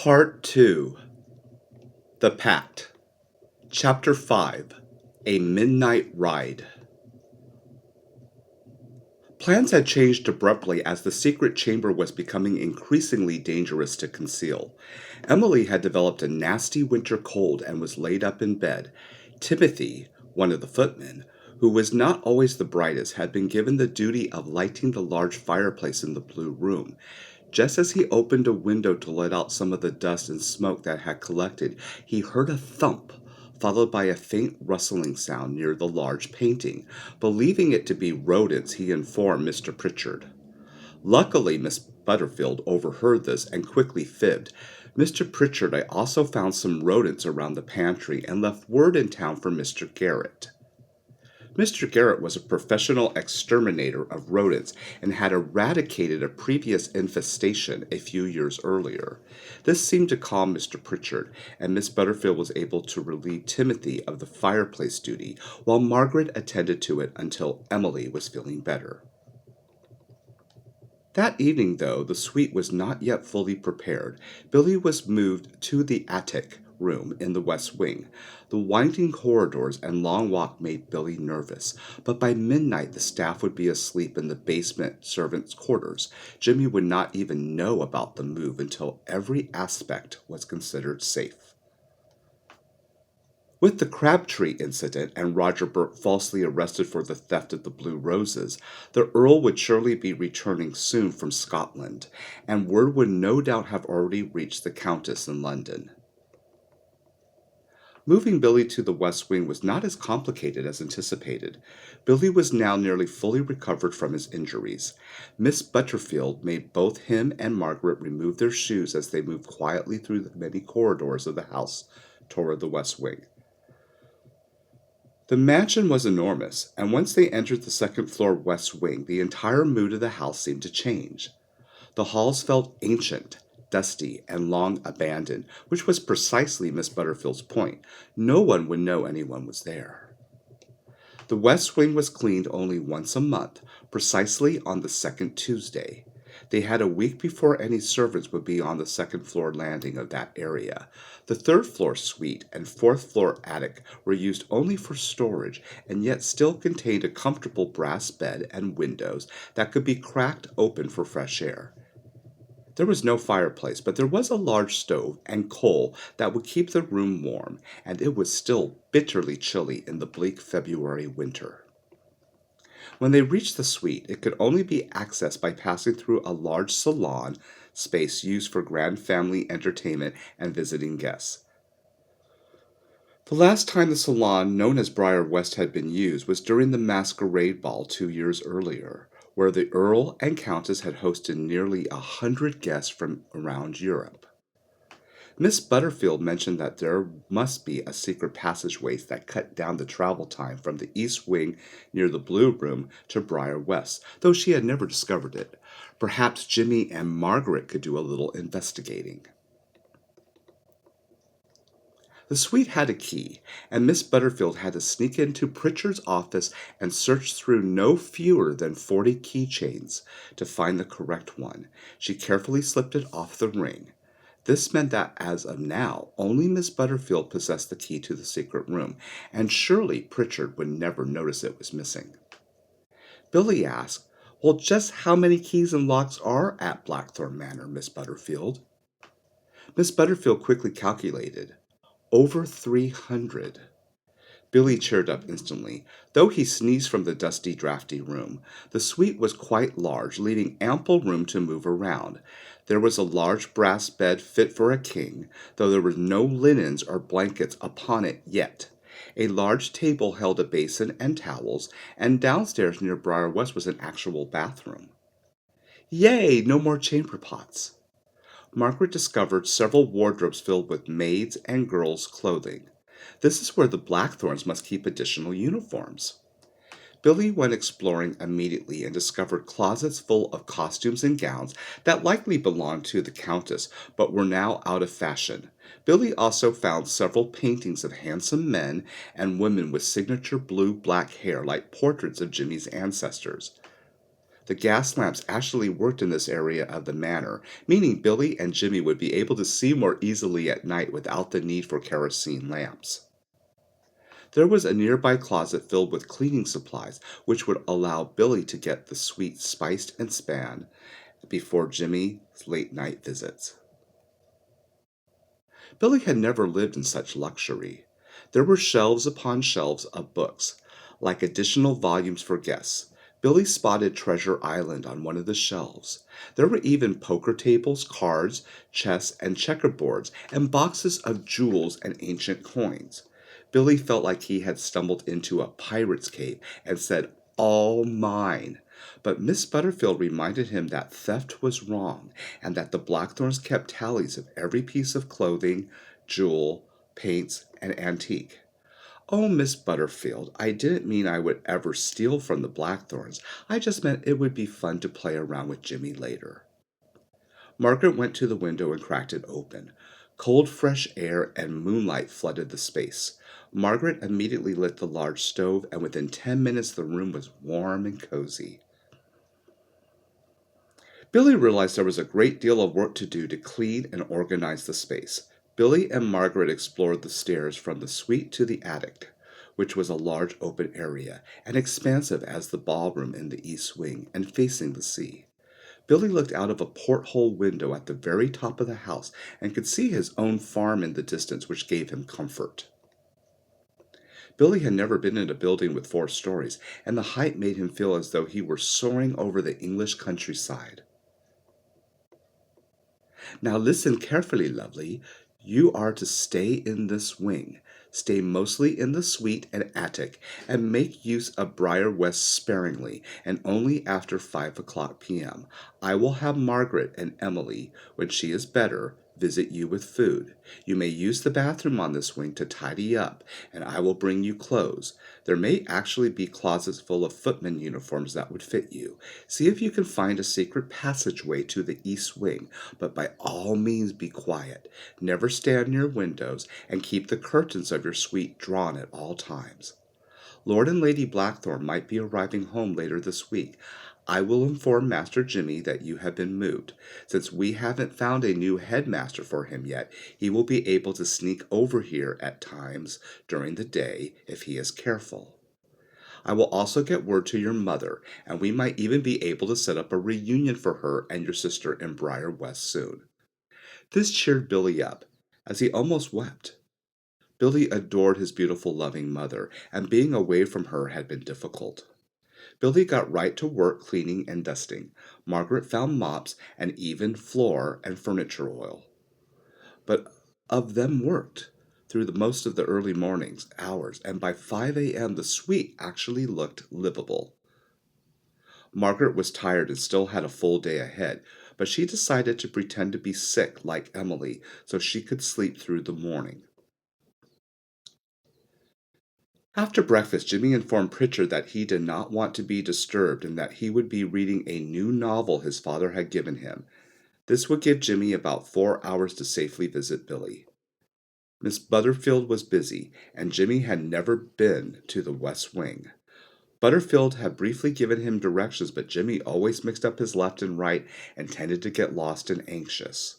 Part 2. The Pact. Chapter 5. A Midnight Ride. Plans had changed abruptly as the secret chamber was becoming increasingly dangerous to conceal. Emily had developed a nasty winter cold and was laid up in bed. Timothy, one of the footmen, who was not always the brightest, had been given the duty of lighting the large fireplace in the blue room. Just as he opened a window to let out some of the dust and smoke that had collected, he heard a thump, followed by a faint rustling sound near the large painting. Believing it to be rodents, he informed Mr. Pritchard. Luckily, Miss Butterfield overheard this and quickly fibbed. Mr. Pritchard, I also found some rodents around the pantry and left word in town for Mr. Garrett. Mr. Garrett was a professional exterminator of rodents and had eradicated a previous infestation a few years earlier. This seemed to calm Mr. Pritchard, and Miss Butterfield was able to relieve Timothy of the fireplace duty, while Margaret attended to it until Emily was feeling better. That evening, though, the suite was not yet fully prepared. Billy was moved to the attic room in the west wing. The winding corridors and long walk made Billy nervous, but by midnight the staff would be asleep in the basement servants' quarters. Jimmy would not even know about the move until every aspect was considered safe. With the Crabtree incident and Roger Burt falsely arrested for the theft of the blue roses, the Earl would surely be returning soon from Scotland, and word would no doubt have already reached the Countess in London. Moving Billy to the West Wing was not as complicated as anticipated. Billy was now nearly fully recovered from his injuries. Miss Butterfield made both him and Margaret remove their shoes as they moved quietly through the many corridors of the house toward the West Wing. The mansion was enormous, and once they entered the second-floor west wing, the entire mood of the house seemed to change. The halls felt ancient, dusty, and long abandoned, which was precisely Miss Butterfield's point. No one would know anyone was there. The west wing was cleaned only once a month, precisely on the second Tuesday. They had a week before any servants would be on the second-floor landing of that area. The third-floor suite and fourth-floor attic were used only for storage, and yet still contained a comfortable brass bed and windows that could be cracked open for fresh air. There was no fireplace, but there was a large stove and coal that would keep the room warm, and it was still bitterly chilly in the bleak February winter. When they reached the suite, it could only be accessed by passing through a large salon space used for grand family entertainment and visiting guests. The last time the salon, known as Briar West, had been used was during the masquerade ball 2 years earlier, where the Earl and Countess had hosted nearly 100 guests from around Europe. Miss Butterfield mentioned that there must be a secret passageway that cut down the travel time from the east wing near the Blue Room to Briar West, though she had never discovered it. Perhaps Jimmy and Margaret could do a little investigating. The suite had a key, and Miss Butterfield had to sneak into Pritchard's office and search through no fewer than 40 keychains to find the correct one. She carefully slipped it off the ring. This meant that as of now, only Miss Butterfield possessed the key to the secret room, and surely Pritchard would never notice it was missing. Billy asked, "Well, just how many keys and locks are at Blackthorn Manor, Miss Butterfield?" Miss Butterfield quickly calculated. Over 300. Billy cheered up instantly, though he sneezed from the dusty, drafty room. The suite was quite large, leaving ample room to move around. There was a large brass bed fit for a king, though there were no linens or blankets upon it yet. A large table held a basin and towels, and downstairs near Briar West was an actual bathroom. Yay, no more chamber pots! Margaret discovered several wardrobes filled with maids' and girls' clothing. This is where the Blackthorns must keep additional uniforms. Billy went exploring immediately and discovered closets full of costumes and gowns that likely belonged to the Countess, but were now out of fashion. Billy also found several paintings of handsome men and women with signature blue-black hair like portraits of Jimmy's ancestors. The gas lamps actually worked in this area of the manor, meaning Billy and Jimmy would be able to see more easily at night without the need for kerosene lamps. There was a nearby closet filled with cleaning supplies, which would allow Billy to get the sweet spiced and span before Jimmy's late night visits. Billy had never lived in such luxury. There were shelves upon shelves of books, like additional volumes for guests. Billy spotted Treasure Island on one of the shelves. There were even poker tables, cards, chess, and checkerboards, and boxes of jewels and ancient coins. Billy felt like he had stumbled into a pirate's cave and said, "All mine." But Miss Butterfield reminded him that theft was wrong, and that the Blackthorns kept tallies of every piece of clothing, jewel, paints, and antique. "Oh, Miss Butterfield, I didn't mean I would ever steal from the Blackthorns. I just meant it would be fun to play around with Jimmy later." Margaret went to the window and cracked it open. Cold, fresh air and moonlight flooded the space. Margaret immediately lit the large stove, and within 10 minutes the room was warm and cozy. Billy realized there was a great deal of work to do to clean and organize the space. Billy and Margaret explored the stairs from the suite to the attic, which was a large open area, and expansive as the ballroom in the east wing and facing the sea. Billy looked out of a porthole window at the very top of the house and could see his own farm in the distance, which gave him comfort. Billy had never been in a building with 4 stories, and the height made him feel as though he were soaring over the English countryside. "Now listen carefully, lovely. You are to stay in this wing. Stay mostly in the suite and attic, and make use of Briar West sparingly, and only after 5 o'clock p.m. I will have Margaret and Emily, when she is better, visit you with food. You may use the bathroom on this wing to tidy up, and I will bring you clothes. There may actually be closets full of footman uniforms that would fit you. See if you can find a secret passageway to the east wing, but by all means be quiet. Never stand near windows, and keep the curtains of your suite drawn at all times. Lord and Lady Blackthorn might be arriving home later this week. I will inform Master Jimmy that you have been moved. Since we haven't found a new headmaster for him yet, he will be able to sneak over here at times during the day if he is careful. I will also get word to your mother, and we might even be able to set up a reunion for her and your sister in Briar West soon." This cheered Billy up, as he almost wept. Billy adored his beautiful, loving mother, and being away from her had been difficult. Billy got right to work cleaning and dusting. Margaret found mops and even floor and furniture oil. But of them worked through most of the early mornings hours, and by 5 a.m. the suite actually looked livable. Margaret was tired and still had a full day ahead, but she decided to pretend to be sick like Emily so she could sleep through the morning. After breakfast, Jimmy informed Pritchard that he did not want to be disturbed and that he would be reading a new novel his father had given him. This would give Jimmy about 4 hours to safely visit Billy. Miss Butterfield was busy, and Jimmy had never been to the West Wing. Butterfield had briefly given him directions, but Jimmy always mixed up his left and right and tended to get lost and anxious.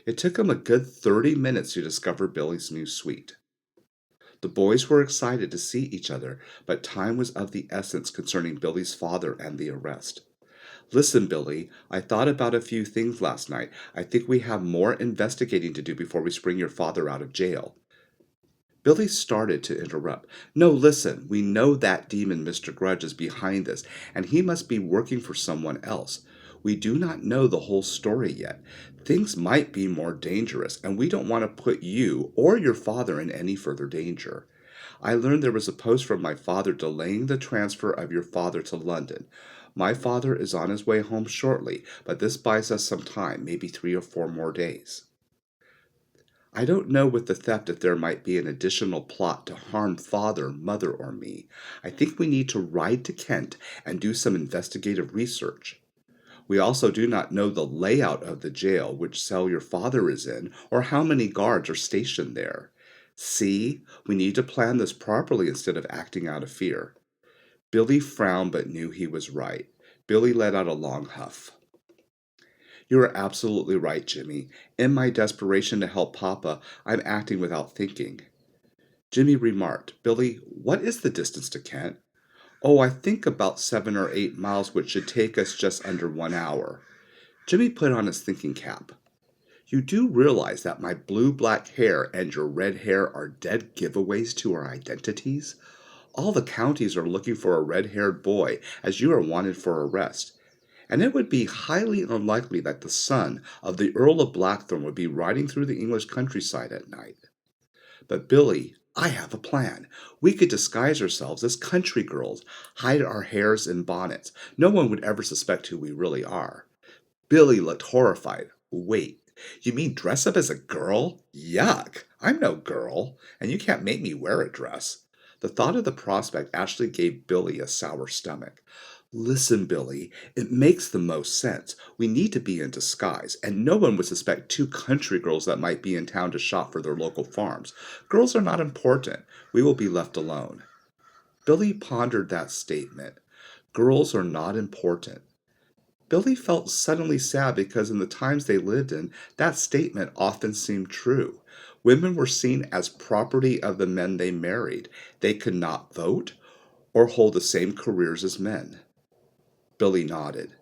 It took him a good 30 minutes to discover Billy's new suite. The boys were excited to see each other, but time was of the essence concerning Billy's father and the arrest. "Listen, Billy, I thought about a few things last night. I think we have more investigating to do before we spring your father out of jail." Billy started to interrupt. "No, listen, we know that demon Mr. Grudge is behind this, and he must be working for someone else. We do not know the whole story yet. Things might be more dangerous, and we don't want to put you or your father in any further danger. I learned there was a post from my father delaying the transfer of your father to London. My father is on his way home shortly, but this buys us some time, maybe 3 or 4 more days. I don't know with the theft if there might be an additional plot to harm father, mother, or me. I think we need to ride to Kent and do some investigative research. We also do not know the layout of the jail which cell your father is in, or how many guards are stationed there. See, we need to plan this properly instead of acting out of fear." Billy frowned but knew he was right. Billy let out a long huff. You are absolutely right, Jimmy. In my desperation to help Papa, I'm acting without thinking. Jimmy remarked, Billy, what is the distance to Kent? Oh, I think about 7 or 8 miles, which should take us just under 1 hour. Jimmy put on his thinking cap. You do realize that my blue-black hair and your red hair are dead giveaways to our identities? All the counties are looking for a red-haired boy, as you are wanted for arrest. And it would be highly unlikely that the son of the Earl of Blackthorn would be riding through the English countryside at night. But Billy, I have a plan. We could disguise ourselves as country girls, hide our hairs in bonnets. No one would ever suspect who we really are. Billy looked horrified. Wait, you mean dress up as a girl? Yuck! I'm no girl, and you can't make me wear a dress. The thought of the prospect actually gave Billy a sour stomach. Listen, Billy, it makes the most sense. We need to be in disguise, and no one would suspect two country girls that might be in town to shop for their local farms. Girls are not important. We will be left alone. Billy pondered that statement. Girls are not important. Billy felt suddenly sad because in the times they lived in, that statement often seemed true. Women were seen as property of the men they married. They could not vote or hold the same careers as men. Billy nodded.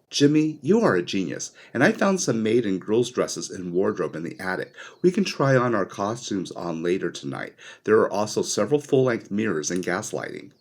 Jimmy, you are a genius, and I found some maid and girls' dresses and wardrobe in the attic. We can try on our costumes on later tonight. There are also several full-length mirrors and gaslighting.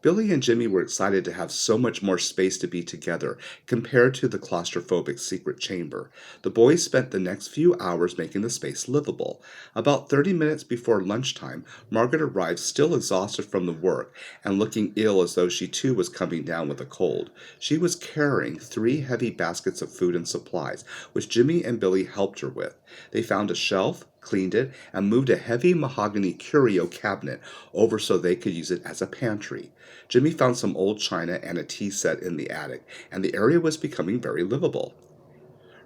Billy and Jimmy were excited to have so much more space to be together compared to the claustrophobic secret chamber. The boys spent the next few hours making the space livable. About 30 minutes before lunchtime, Margaret arrived still exhausted from the work and looking ill as though she too was coming down with a cold. She was carrying 3 heavy baskets of food and supplies, which Jimmy and Billy helped her with. They found a shelf, cleaned it, and moved a heavy mahogany curio cabinet over so they could use it as a pantry. Jimmy found some old china and a tea set in the attic, and the area was becoming very livable.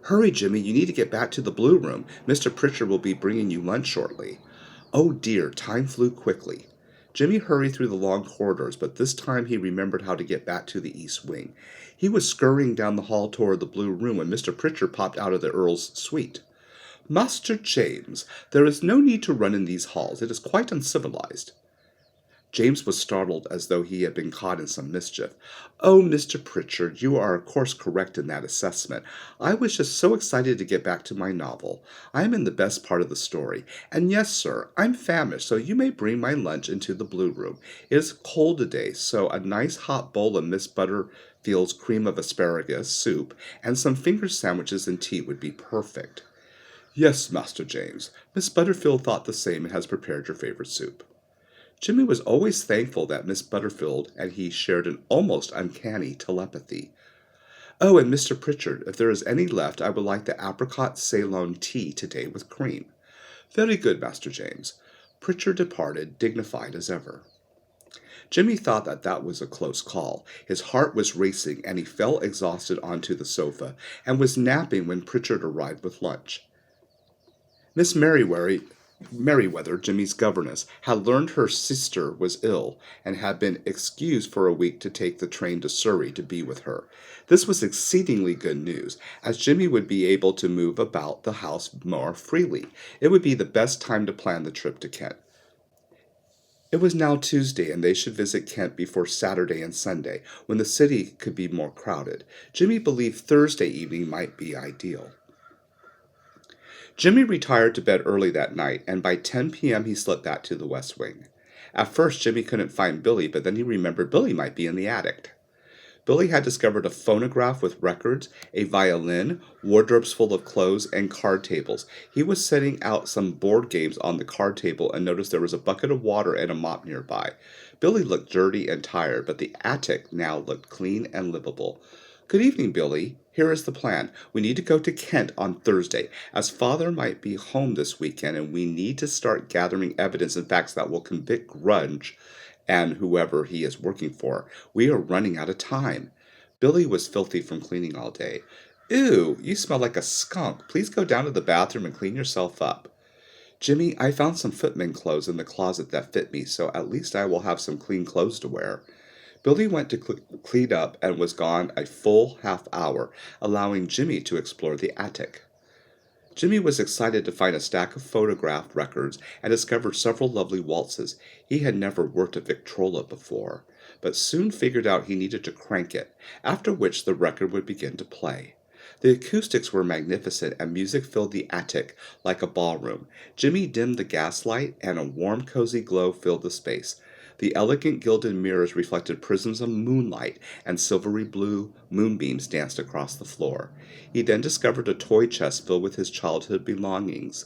Hurry, Jimmy, you need to get back to the blue room. Mr. Pritchard will be bringing you lunch shortly. Oh dear, time flew quickly. Jimmy hurried through the long corridors, but this time he remembered how to get back to the east wing. He was scurrying down the hall toward the blue room when Mr. Pritchard popped out of the Earl's suite. Master James, there is no need to run in these halls. It is quite uncivilized. James was startled as though he had been caught in some mischief. Oh, Mr. Pritchard, you are of course correct in that assessment. I was just so excited to get back to my novel. I am in the best part of the story. And yes, sir, I'm famished, so you may bring my lunch into the blue room. It is cold today, so a nice hot bowl of Miss Butterfield's cream of asparagus soup and some finger sandwiches and tea would be perfect. Yes, Master James. Miss Butterfield thought the same and has prepared your favorite soup. Jimmy was always thankful that Miss Butterfield and he shared an almost uncanny telepathy. Oh, and Mr. Pritchard, if there is any left, I would like the apricot Ceylon tea today with cream. Very good, Master James. Pritchard departed, dignified as ever. Jimmy thought that was a close call. His heart was racing, and he fell exhausted onto the sofa, and was napping when Pritchard arrived with lunch. Miss Merriweather, Jimmy's governess, had learned her sister was ill and had been excused for a week to take the train to Surrey to be with her. This was exceedingly good news, as Jimmy would be able to move about the house more freely. It would be the best time to plan the trip to Kent. It was now Tuesday, and they should visit Kent before Saturday and Sunday, when the city could be more crowded. Jimmy believed Thursday evening might be ideal. Jimmy retired to bed early that night, and by 10 p.m. he slipped back to the West Wing. At first, Jimmy couldn't find Billy, but then he remembered Billy might be in the attic. Billy had discovered a phonograph with records, a violin, wardrobes full of clothes, and card tables. He was setting out some board games on the card table and noticed there was a bucket of water and a mop nearby. Billy looked dirty and tired, but the attic now looked clean and livable. Good evening, Billy. Here is the plan. We need to go to Kent on Thursday, as Father might be home this weekend, and we need to start gathering evidence and facts that will convict Grudge and whoever he is working for. We are running out of time. Billy was filthy from cleaning all day. Ew, you smell like a skunk. Please go down to the bathroom and clean yourself up. Jimmy, I found some footman clothes in the closet that fit me, so at least I will have some clean clothes to wear. Billy went to clean up and was gone a full half hour, allowing Jimmy to explore the attic. Jimmy was excited to find a stack of photograph records and discovered several lovely waltzes. He had never worked a Victrola before, but soon figured out he needed to crank it, after which the record would begin to play. The acoustics were magnificent and music filled the attic like a ballroom. Jimmy dimmed the gaslight and a warm, cozy glow filled the space. The elegant gilded mirrors reflected prisms of moonlight, and silvery blue moonbeams danced across the floor. He then discovered a toy chest filled with his childhood belongings.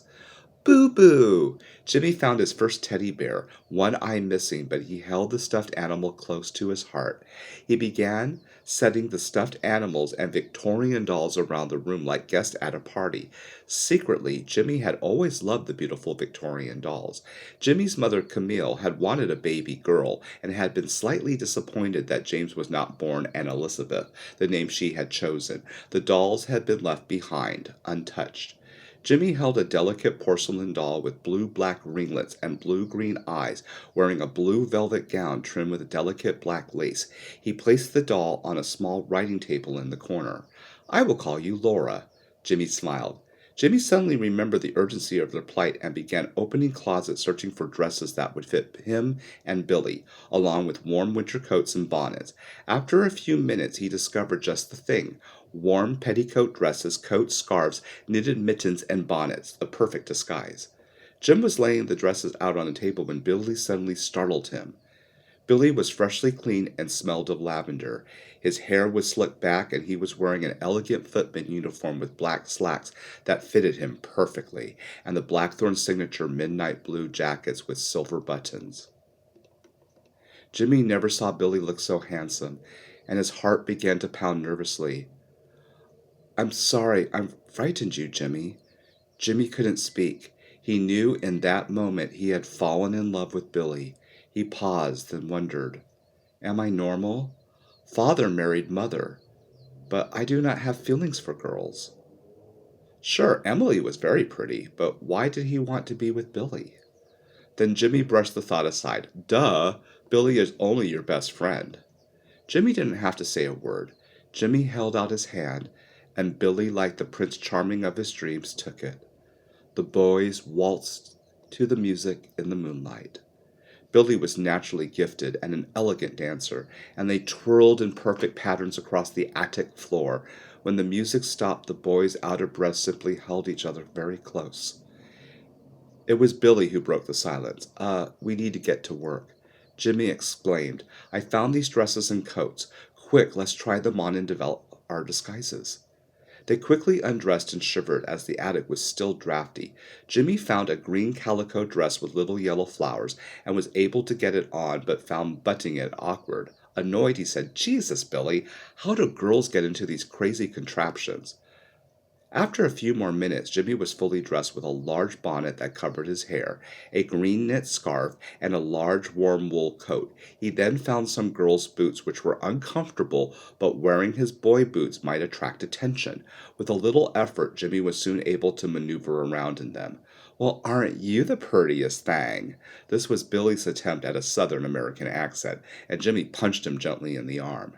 Boo Boo! Jimmy found his first teddy bear, one eye missing, but he held the stuffed animal close to his heart. He began setting the stuffed animals and Victorian dolls around the room like guests at a party. Secretly, Jimmy had always loved the beautiful Victorian dolls. Jimmy's mother, Camille, had wanted a baby girl and had been slightly disappointed that James was not born and Elizabeth, the name she had chosen. The dolls had been left behind, untouched. Jimmy held a delicate porcelain doll with blue-black ringlets and blue-green eyes, wearing a blue velvet gown trimmed with delicate black lace. He placed the doll on a small writing table in the corner. "I will call you Laura." Jimmy smiled. Jimmy suddenly remembered the urgency of their plight and began opening closets searching for dresses that would fit him and Billy, along with warm winter coats and bonnets. After a few minutes he discovered just the thing: warm petticoat dresses, coats, scarves, knitted mittens, and bonnets, the perfect disguise. Jim was laying the dresses out on the table when Billy suddenly startled him. Billy was freshly cleaned and smelled of lavender. His hair was slicked back and he was wearing an elegant footman uniform with black slacks that fitted him perfectly, and the Blackthorn signature midnight blue jackets with silver buttons. Jimmy never saw Billy look so handsome, and his heart began to pound nervously. "I'm sorry, I've frightened you, Jimmy." Jimmy couldn't speak. He knew in that moment he had fallen in love with Billy. He paused and wondered, "Am I normal? Father married mother, but I do not have feelings for girls." Sure, Emily was very pretty, but why did he want to be with Billy? Then Jimmy brushed the thought aside. Duh, Billy is only your best friend. Jimmy didn't have to say a word. Jimmy held out his hand, and Billy, like the Prince Charming of his dreams, took it. The boys waltzed to the music in the moonlight. Billy was naturally gifted and an elegant dancer, and they twirled in perfect patterns across the attic floor. When the music stopped, the boys, out of breath, simply held each other very close. It was Billy who broke the silence. We need to get to work." Jimmy exclaimed. "I found these dresses and coats. Quick, let's try them on and develop our disguises." They quickly undressed and shivered as the attic was still drafty. Jimmy found a green calico dress with little yellow flowers and was able to get it on, but found buttoning it awkward. Annoyed, he said, "Jesus, Billy, how do girls get into these crazy contraptions?" After a few more minutes, Jimmy was fully dressed with a large bonnet that covered his hair, a green knit scarf, and a large warm wool coat. He then found some girls' boots which were uncomfortable, but wearing his boy boots might attract attention. With a little effort, Jimmy was soon able to maneuver around in them. "Well, aren't you the prettiest thing?" This was Billy's attempt at a Southern American accent, and Jimmy punched him gently in the arm.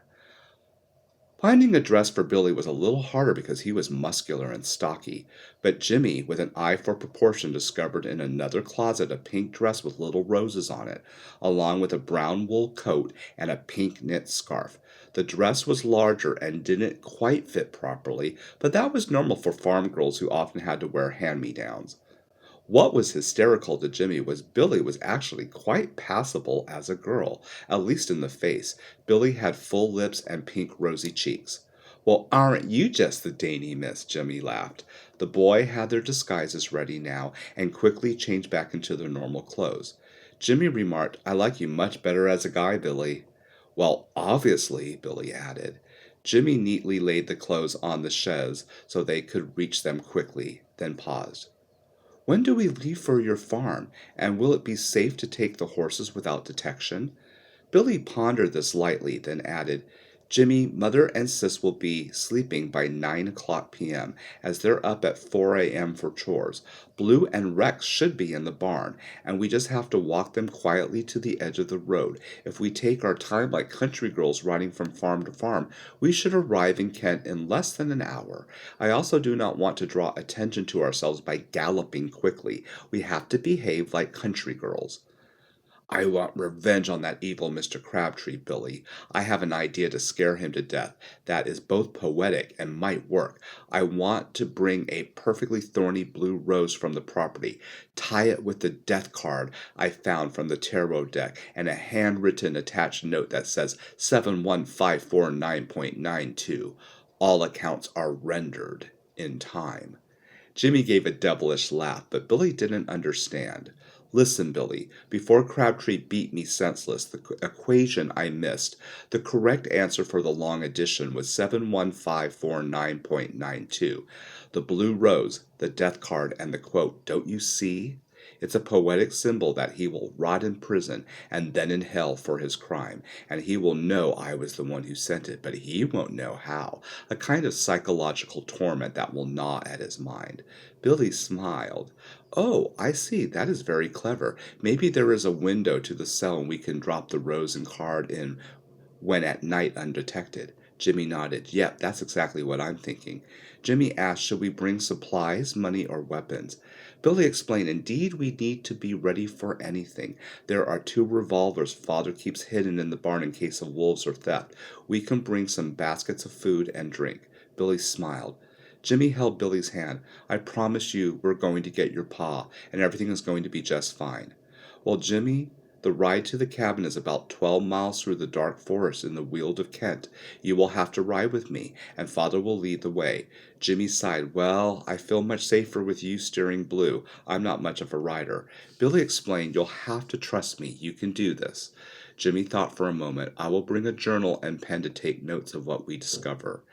Finding a dress for Billy was a little harder because he was muscular and stocky, but Jimmy, with an eye for proportion, discovered in another closet a pink dress with little roses on it, along with a brown wool coat and a pink knit scarf. The dress was larger and didn't quite fit properly, but that was normal for farm girls who often had to wear hand-me-downs. What was hysterical to Jimmy was Billy was actually quite passable as a girl, at least in the face. Billy had full lips and pink rosy cheeks. "Well, aren't you just the dainty miss?" Jimmy laughed. The boy had their disguises ready now and quickly changed back into their normal clothes. Jimmy remarked, "I like you much better as a guy, Billy." "Well, obviously," Billy added. Jimmy neatly laid the clothes on the chaise so they could reach them quickly, then paused. "When do we leave for your farm, and will it be safe to take the horses without detection?" Billy pondered this lightly, then added, Jimmy, Mother, and Sis will be sleeping by 9 o'clock p.m. as they're up at 4 a.m. for chores. Blue and Rex should be in the barn, and we just have to walk them quietly to the edge of the road. If we take our time like country girls riding from farm to farm, we should arrive in Kent in less than an hour. I also do not want to draw attention to ourselves by galloping quickly. We have to behave like country girls. I want revenge on that evil Mr. Crabtree, Billy. I have an idea to scare him to death that is both poetic and might work. I want to bring a perfectly thorny blue rose from the property, tie it with the death card I found from the tarot deck, and a handwritten attached note that says 71549.92. All accounts are rendered in time. Jimmy gave a devilish laugh, but Billy didn't understand. Listen, Billy, before Crabtree beat me senseless, the equation I missed. The correct answer for the long addition was 71549.92. The blue rose, the death card, and the quote, "Don't you see?" It's a poetic symbol that he will rot in prison and then in hell for his crime, and he will know I was the one who sent it, but he won't know how. A kind of psychological torment that will gnaw at his mind. Billy smiled. Oh, I see. That is very clever. Maybe there is a window to the cell and we can drop the rose and card in when at night undetected. Jimmy nodded. Yep, that's exactly what I'm thinking. Jimmy asked, should we bring supplies, money, or weapons? Billy explained, indeed, we need to be ready for anything. There are 2 revolvers Father keeps hidden in the barn in case of wolves or theft. We can bring some baskets of food and drink. Billy smiled. Jimmy held Billy's hand. I promise you we're going to get your pa, and everything is going to be just fine. Well, Jimmy, the ride to the cabin is about 12 miles through the dark forest in the Weald of Kent. You will have to ride with me, and Father will lead the way. Jimmy sighed. Well, I feel much safer with you steering Blue. I'm not much of a rider. Billy explained, you'll have to trust me. You can do this. Jimmy thought for a moment. I will bring a journal and pen to take notes of what we discover.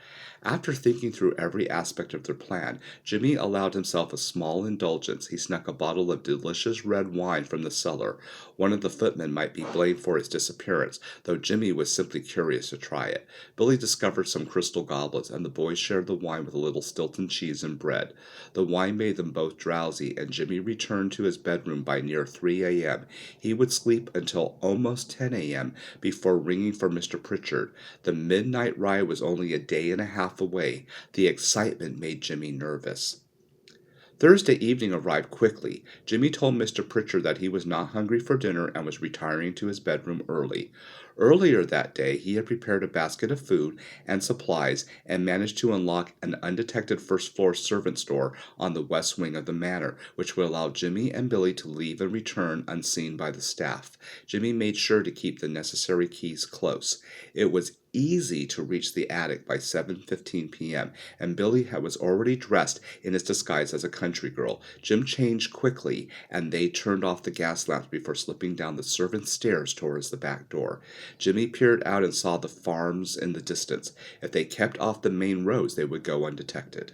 After thinking through every aspect of their plan, Jimmy allowed himself a small indulgence. He snuck a bottle of delicious red wine from the cellar. One of the footmen might be blamed for his disappearance, though Jimmy was simply curious to try it. Billy discovered some crystal goblets, and the boys shared the wine with a little Stilton cheese and bread. The wine made them both drowsy, and Jimmy returned to his bedroom by near 3 a.m. He would sleep until almost 10 a.m. before ringing for Mr. Pritchard. The midnight ride was only a day and a half away. The excitement made Jimmy nervous. Thursday evening arrived quickly. Jimmy told Mr. Pritchard that he was not hungry for dinner and was retiring to his bedroom early. Earlier that day, he had prepared a basket of food and supplies and managed to unlock an undetected first-floor servants' door on the west wing of the manor, which would allow Jimmy and Billy to leave and return unseen by the staff. Jimmy made sure to keep the necessary keys close. It was easy to reach the attic by 7:15 p.m., and Billy was already dressed in his disguise as a country girl. Jim changed quickly, and they turned off the gas lamps before slipping down the servants' stairs towards the back door. Jimmy peered out and saw the farms in the distance. If they kept off the main roads, they would go undetected.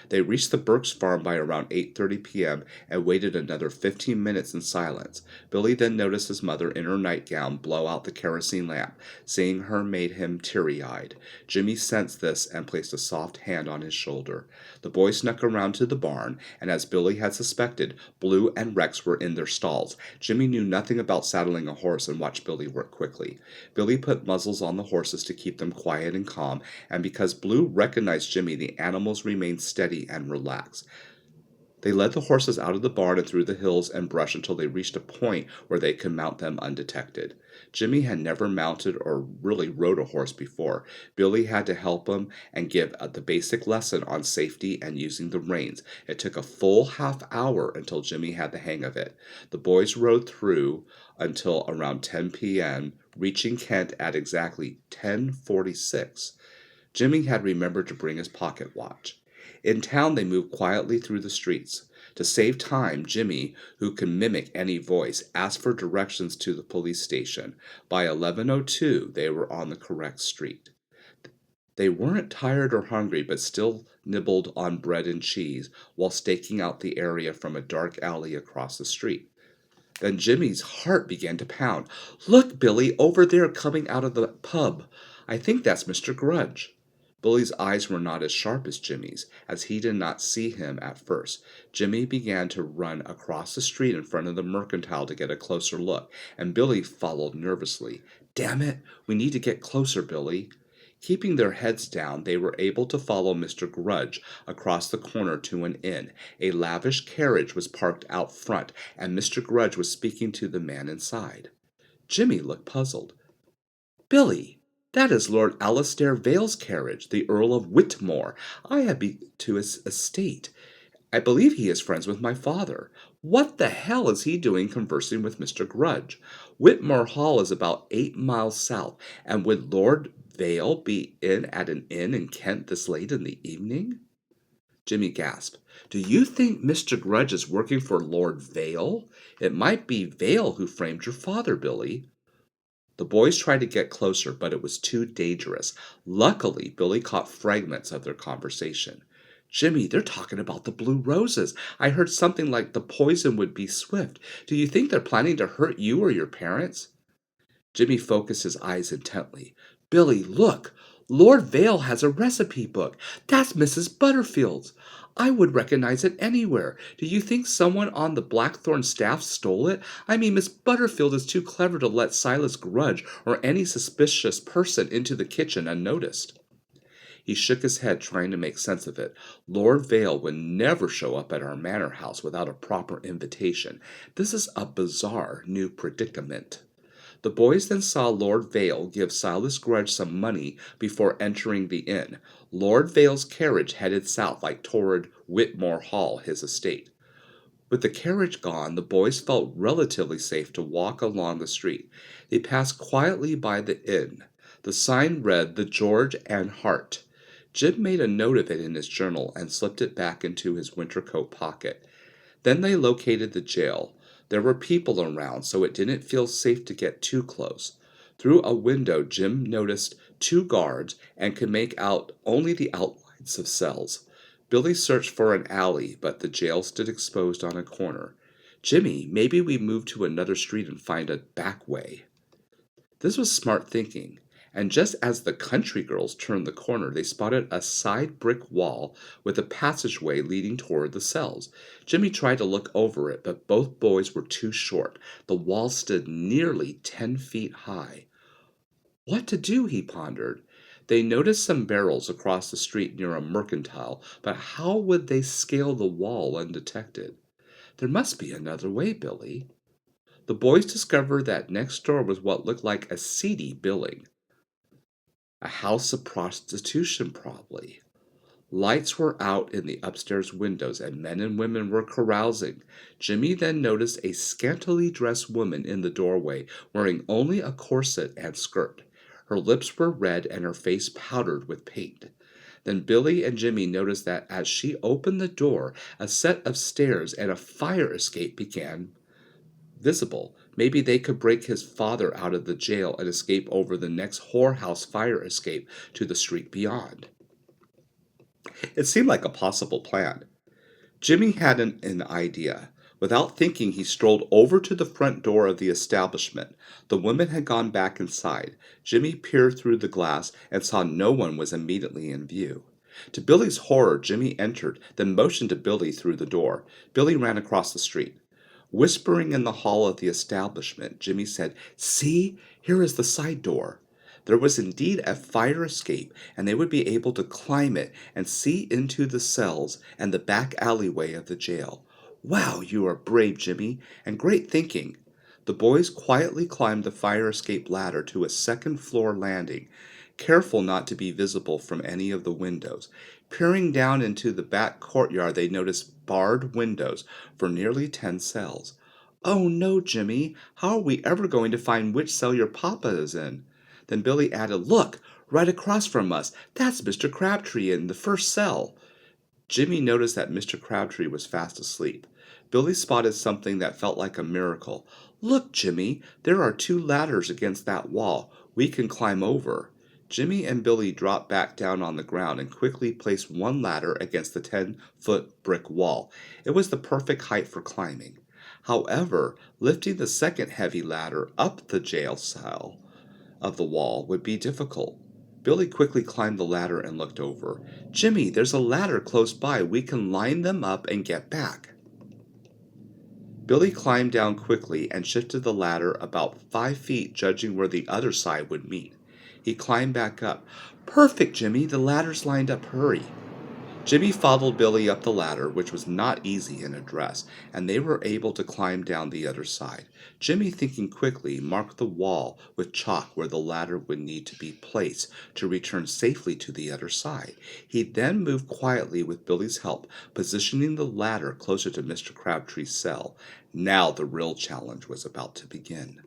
They reached the Burks farm by around 8:30 p.m. and waited another 15 minutes in silence. Billy then noticed his mother in her nightgown blow out the kerosene lamp. Seeing her made him teary-eyed. Jimmy sensed this and placed a soft hand on his shoulder. The boy snuck around to the barn, and as Billy had suspected, Blue and Rex were in their stalls. Jimmy knew nothing about saddling a horse and watched Billy work quickly. Billy put muzzles on the horses to keep them quiet and calm, and because Blue recognized Jimmy, the animals remained steady and relaxed. They led the horses out of the barn and through the hills and brush until they reached a point where they could mount them undetected. Jimmy had never mounted or really rode a horse before. Billy had to help him and give the basic lesson on safety and using the reins. It took a full half hour until Jimmy had the hang of it. The boys rode through until around 10 p.m., reaching Kent at exactly 10:46. Jimmy had remembered to bring his pocket watch. In town, they moved quietly through the streets. To save time, Jimmy, who could mimic any voice, asked for directions to the police station. By 11:02, they were on the correct street. They weren't tired or hungry, but still nibbled on bread and cheese while staking out the area from a dark alley across the street. Then Jimmy's heart began to pound. Look, Billy, over there coming out of the pub. I think that's Mr. Grudge. Billy's eyes were not as sharp as Jimmy's, as he did not see him at first. Jimmy began to run across the street in front of the mercantile to get a closer look, and Billy followed nervously. Damn it, we need to get closer, Billy. Keeping their heads down, they were able to follow Mr. Grudge across the corner to an inn. A lavish carriage was parked out front, and Mr. Grudge was speaking to the man inside. Jimmy looked puzzled. Billy, that is Lord Alistair Vale's carriage, the Earl of Whitmore. I have been to his estate. I believe he is friends with my father. What the hell is he doing conversing with Mr. Grudge? Whitmore Hall is about 8 miles south, and would Lord Vale be at an inn in Kent this late in the evening? Jimmy gasped. Do you think Mr. Grudge is working for Lord Vale? It might be Vale who framed your father, Billy. The boys tried to get closer, but it was too dangerous. Luckily, Billy caught fragments of their conversation. Jimmy, they're talking about the blue roses. I heard something like the poison would be swift. Do you think they're planning to hurt you or your parents? Jimmy focused his eyes intently. Billy, look! Lord Vale has a recipe book. That's Mrs. Butterfield's. I would recognize it anywhere. Do you think someone on the Blackthorn staff stole it? I mean, Miss Butterfield is too clever to let Silas Grudge or any suspicious person into the kitchen unnoticed. He shook his head, trying to make sense of it. Lord Vale would never show up at our manor house without a proper invitation. This is a bizarre new predicament. The boys then saw Lord Vale give Silas Grudge some money before entering the inn. Lord Vale's carriage headed south like toward Whitmore Hall, his estate. With the carriage gone, the boys felt relatively safe to walk along the street. They passed quietly by the inn. The sign read The George and Hart. Jim made a note of it in his journal and slipped it back into his winter coat pocket. Then they located the jail. There were people around, so it didn't feel safe to get too close. Through a window, Jim noticed 2 guards and could make out only the outlines of cells. Billy searched for an alley, but the jail stood exposed on a corner. Jimmy, maybe we move to another street and find a back way. This was smart thinking, and just as the country girls turned the corner, they spotted a side brick wall with a passageway leading toward the cells. Jimmy tried to look over it, but both boys were too short. The wall stood nearly 10 feet high. What to do, he pondered. They noticed some barrels across the street near a mercantile, but how would they scale the wall undetected? There must be another way, Billy. The boys discovered that next door was what looked like a seedy building. A house of prostitution, probably. Lights were out in the upstairs windows, and men and women were carousing. Jimmy then noticed a scantily dressed woman in the doorway, wearing only a corset and skirt. Her lips were red and her face powdered with paint. Then Billy and Jimmy noticed that as she opened the door, a set of stairs and a fire escape began visible. Maybe they could break his father out of the jail and escape over the next whorehouse fire escape to the street beyond. It seemed like a possible plan. Jimmy had an idea. Without thinking, he strolled over to the front door of the establishment. The woman had gone back inside. Jimmy peered through the glass and saw no one was immediately in view. To Billy's horror, Jimmy entered, then motioned to Billy through the door. Billy ran across the street. Whispering in the hall of the establishment, Jimmy said, "See, here is the side door." There was indeed a fire escape, and they would be able to climb it and see into the cells and the back alleyway of the jail. Wow, you are brave, Jimmy, and great thinking. The boys quietly climbed the fire escape ladder to a second-floor landing, careful not to be visible from any of the windows. Peering down into the back courtyard, they noticed barred windows for nearly 10 cells. "Oh no, Jimmy, how are we ever going to find which cell your papa is in?" Then Billy added, "Look, right across from us, that's Mr. Crabtree in the first cell." Jimmy noticed that Mr. Crabtree was fast asleep. Billy spotted something that felt like a miracle. "Look, Jimmy, there are 2 ladders against that wall. We can climb over." Jimmy and Billy dropped back down on the ground and quickly placed one ladder against the 10-foot brick wall. It was the perfect height for climbing. However, lifting the second heavy ladder up the jail cell of the wall would be difficult. Billy quickly climbed the ladder and looked over. "Jimmy, there's a ladder close by. We can line them up and get back." Billy climbed down quickly and shifted the ladder about 5 feet, judging where the other side would meet. He climbed back up. "Perfect, Jimmy. The ladder's lined up. Hurry." Jimmy followed Billy up the ladder, which was not easy in a dress, and they were able to climb down the other side. Jimmy, thinking quickly, marked the wall with chalk where the ladder would need to be placed to return safely to the other side. He then moved quietly with Billy's help, positioning the ladder closer to Mr. Crabtree's cell. Now the real challenge was about to begin.